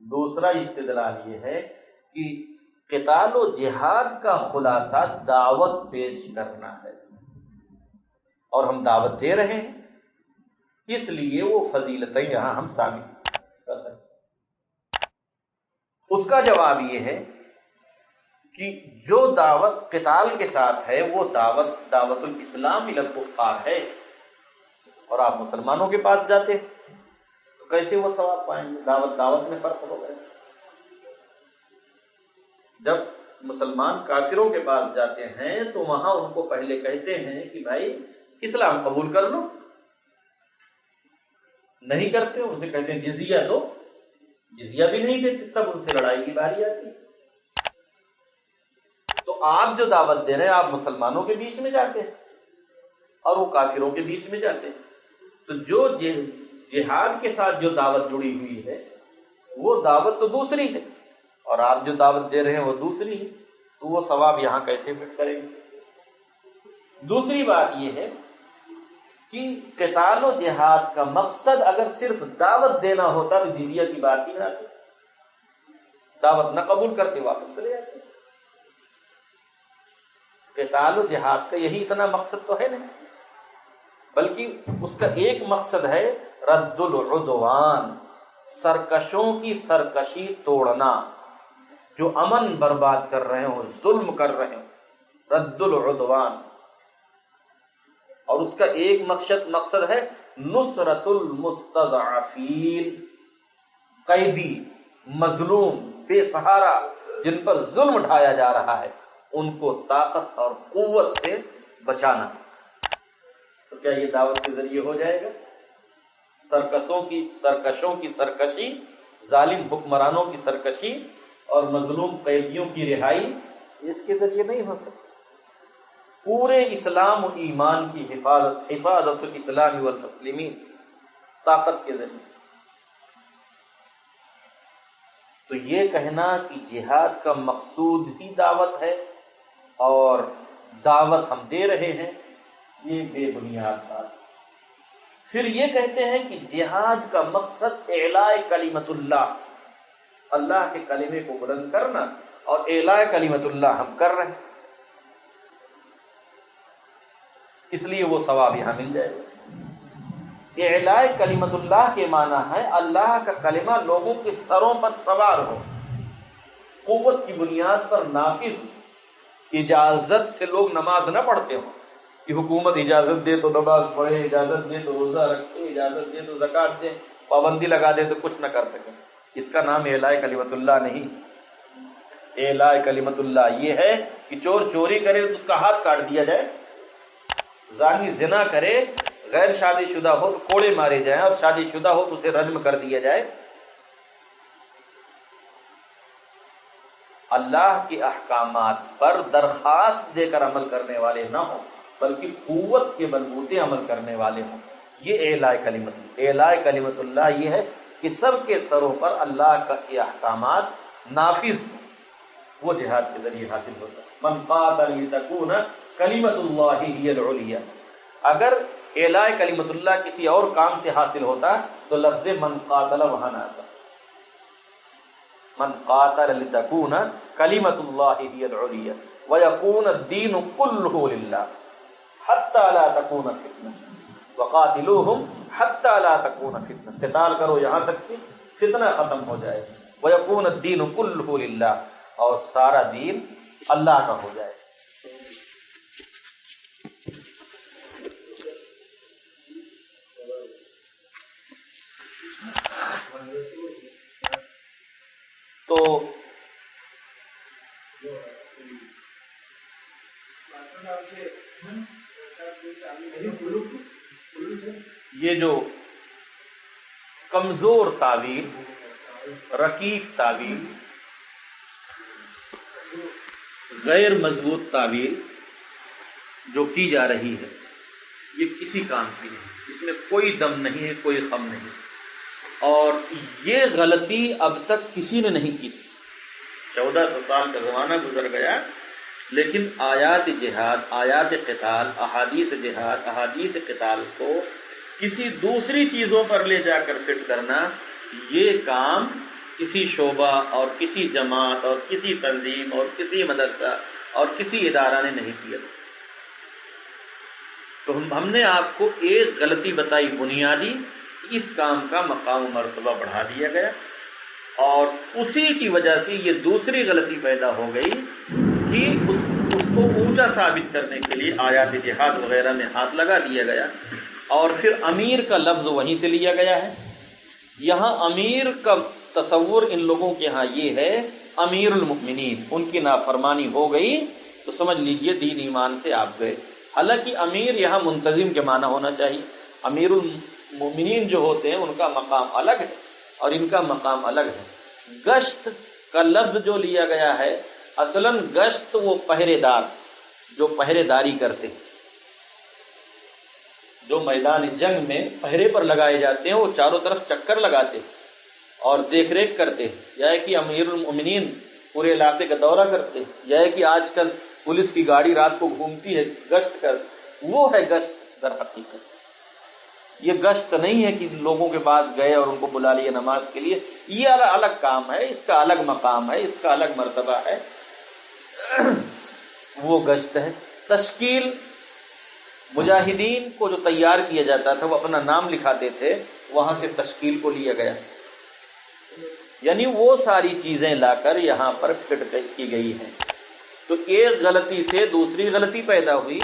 دوسرا استدلال یہ ہے کہ قتال و جہاد کا خلاصہ دعوت پیش کرنا ہے، اور ہم دعوت دے رہے ہیں، اس لیے وہ فضیلتیں یہاں ہم ثابت کر سکتے ہیں۔ اس کا جواب یہ ہے کہ جو دعوت قتال کے ساتھ ہے وہ دعوت الاسلام الی الکفار ہے، اور آپ مسلمانوں کے پاس جاتے ہیں تو کیسے وہ ثواب پائیں گے؟ دعوت میں فرق ہوگا۔ جب مسلمان کافروں کے پاس جاتے ہیں تو وہاں ان کو پہلے کہتے ہیں کہ بھائی اسلام قبول کر لو، نہیں کرتے ان سے کہتے ہیں جزیہ دو، جزیہ بھی نہیں دیتے، تب ان سے لڑائی کی باری آتی ہے۔ تو آپ جو دعوت دے رہے ہیں آپ مسلمانوں کے بیچ میں جاتے ہیں اور وہ کافروں کے بیچ میں جاتے ہیں، تو جو جہاد کے ساتھ جو دعوت جڑی ہوئی ہے وہ دعوت تو دوسری ہے، اور آپ جو دعوت دے رہے ہیں وہ دوسری ہے، تو وہ ثواب یہاں کیسے فٹ کریں گے؟ دوسری بات یہ ہے کہ قتال و جہاد کا مقصد اگر صرف دعوت دینا ہوتا تو جزیہ کی بات ہی نہ آتی، دعوت نہ قبول کرتے واپس چلے جاتے۔ قتال و جہاد کا یہی اتنا مقصد تو ہے نہیں، بلکہ اس کا ایک مقصد ہے رد العدوان، سرکشوں کی سرکشی توڑنا، جو امن برباد کر رہے ہوں، ظلم کر رہے ہوں، رد العدوان۔ اور اس کا ایک مقصد ہے نصرت المستضعفین، قیدی، مظلوم، بے سہارا، جن پر ظلم ڈھایا جا رہا ہے ان کو طاقت اور قوت سے بچانا۔ تو کیا یہ دعوت کے ذریعے ہو جائے گا؟ سرکشوں کی سرکشی، ظالم حکمرانوں کی سرکشی اور مظلوم قیدیوں کی رہائی اس کے ذریعے نہیں ہو سکتی۔ پورے اسلام و ایمان کی حفاظت الاسلام والمسلمین طاقت کے ذریعے۔ تو یہ کہنا کہ جہاد کا مقصود ہی دعوت ہے اور دعوت ہم دے رہے ہیں، یہ بے بنیاد بات ہے۔ پھر یہ کہتے ہیں کہ جہاد کا مقصد اعلاء کلمت اللہ، اللہ کے کلمے کو بلند کرنا، اور اعلاء کلمت اللہ ہم کر رہے ہیں، اس لیے وہ ثواب یہاں مل جائے گا۔ اعلاء کلمت اللہ کے معنی ہے اللہ کا کلمہ لوگوں کے سروں پر سوار ہو، قوت کی بنیاد پر نافذ ہو، اجازت سے لوگ نماز نہ پڑھتے ہوں کہ حکومت اجازت دے تو نماز پڑھے، اجازت دے تو روزہ رکھے، اجازت دے تو زکوٰۃ دے، پابندی لگا دے تو کچھ نہ کر سکے۔ اس کا نام اعلاء کلمت اللہ نہیں۔ اعلاء کلمت اللہ یہ ہے کہ چور چوری کرے تو اس کا ہاتھ کاٹ دیا جائے، زانی زنا کرے، غیر شادی شدہ ہو تو کوڑے مارے جائیں، اور شادی شدہ ہو تو اسے رجم کر دیا جائے۔ اللہ کے احکامات پر درخواست دے کر عمل کرنے والے نہ ہوں، بلکہ قوت کے بلبوتے عمل کرنے والے ہوں، یہ اعلاء کلمت اللہ۔ اعلاء کلمت اللہ یہ ہے کہ سب کے سروں پر اللہ کا یہ احکامات نافذ ہوں، وہ جہاد کے ذریعے حاصل ہوتا ہے۔ من قاتل لتکون کلمت اللہ ہی العلیٰ۔ اگر اعلاء کلمت اللہ کسی اور کام سے حاصل ہوتا تو لفظ من قاتل وہاں نہ آتا۔ من قاتل لتکون کلمت اللہ ہی العلیٰ ویکون الدین کلہ للہ حتی لا تکون فتنہ وقاتلوہم حتی لا تکون فتنہ۔ قتال کرو یہاں تک کہ فتنہ ختم ہو جائے، ویکون الدین کلہ للہ، اور سارا دین اللہ کا ہو جائے۔ تو یہ جو کمزور تعویل، رقیق تعویل، غیر مضبوط تعویل جو کی جا رہی ہے، یہ کسی کام کی نہیں، اس میں کوئی دم نہیں ہے، کوئی خم نہیں، اور یہ غلطی اب تک کسی نے نہیں کی تھی۔ 1400 سال کا زمانہ گزر گیا، لیکن آیات جہاد، آیات قتال، احادیث جہاد، احادیث قتال کو کسی دوسری چیزوں پر لے جا کر فٹ کرنا، یہ کام کسی شعبہ اور کسی جماعت اور کسی تنظیم اور کسی مدرسہ اور کسی ادارہ نے نہیں کیا. تو ہم نے آپ کو ایک غلطی بتائی بنیادی، اس کام کا مقام و مرتبہ بڑھا دیا گیا، اور اسی کی وجہ سے یہ دوسری غلطی پیدا ہو گئی کہ اس کو اونچا ثابت کرنے کے لیے آیات جہاد وغیرہ میں ہاتھ لگا دیا گیا، اور پھر امیر کا لفظ وہیں سے لیا گیا ہے. یہاں امیر کا تصور ان لوگوں کے ہاں یہ ہے امیر المؤمنین، ان کی نافرمانی ہو گئی تو سمجھ لیجئے دین ایمان سے آپ گئے. حالانکہ امیر یہاں منتظم کے معنی ہونا چاہیے. امیر المؤمنین جو ہوتے ہیں ان کا مقام الگ ہے اور ان کا مقام الگ ہے. گشت کا لفظ جو لیا گیا ہے، اصلاً گشت وہ پہرے دار جو پہرے داری کرتے، جو میدان جنگ میں پہرے پر لگائے جاتے ہیں، وہ چاروں طرف چکر لگاتے اور دیکھ ریکھ کرتے. یا کہ امیر المؤمنین پورے علاقے کا دورہ کرتے، یا کہ آج کل پولیس کی گاڑی رات کو گھومتی ہے گشت کر، وہ ہے گشت در حقیقت. یہ گشت نہیں ہے کہ لوگوں کے پاس گئے اور ان کو بلا لیے نماز کے لیے. یہ الگ کام ہے، اس کا الگ مقام ہے، اس کا الگ مرتبہ ہے. وہ گشت ہے. تشکیل، مجاہدین کو جو تیار کیا جاتا تھا وہ اپنا نام لکھاتے تھے، وہاں سے تشکیل کو لیا گیا. یعنی وہ ساری چیزیں لا کر یہاں پر فٹ کی گئی ہیں. تو ایک غلطی سے دوسری غلطی پیدا ہوئی.